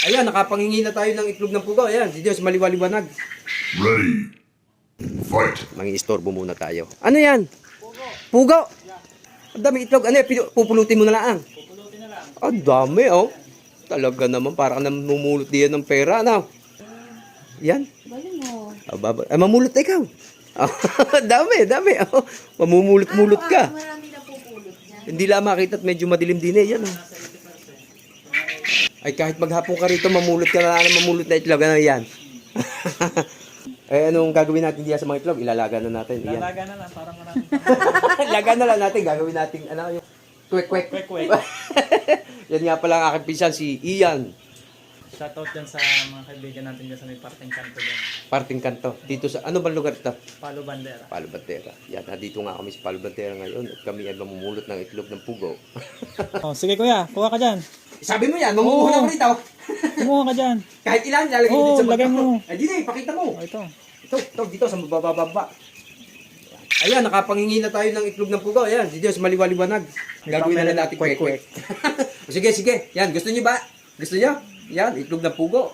Ayan, nakapangingi na tayo ng itlog ng pugo. Ayan, si Diyos maliwaliwanag. Ready. Fight. Mangi-istorbo muna tayo. Ano yan? Pugo. Ang dami itlog. Ano yan? Pupulutin mo na lang. Pupulutin na lang. Ang dami, oh. Talaga naman, parang namumulot diyan ng pera, ano? Yan. Galing mo. Mamulot na ikaw. Dami. Oh. Mamumulot-mulot ka. Marami na pupulot niya. Hindi lang makita at medyo madilim din eh. Yan, oh. Ay, kahit maghapon ka rito, mamulot ka na mamulot na itlog. Ano yan? Eh, anong gagawin natin diyan sa mga itlog? Ilalaga na natin. Yan. Lalaga na lang para marami. Laga na lang natin. Gagawin natin, ano, yung kwek-kwek. Kwek-kwek. Yan nga pala ang aking pinsan, si Ian. Shoutout dyan sa mga kaibigan natin dyan sa may parteng kanto dyan. Parting kanto. Dito sa, ano bang lugar ito? Palo Bandera. Palo Bandera. Yan, nandito nga kami sa Palo Bandera ngayon at kami ay mamumulot ng itlog ng pugo. Oh, sige kuya, kuha ka dyan. Sabi mo yan, mamumuha na ko rito. Kumuha ka dyan. Kahit ilan, lalagay Oo, dito sa lagay magkako. mo. Ay, dito pakita mo. Oh, ito. Ito, dito sa bababa. Ayan, nakapangingi na tayo ng itlog ng pugo. Ayan, si Diyos maliwaliwanag. Gagawin na lang natin kwek-kwek. Sige. Yan, gusto niyo ba? Gusto niyo? Yan, itlog ng pugo.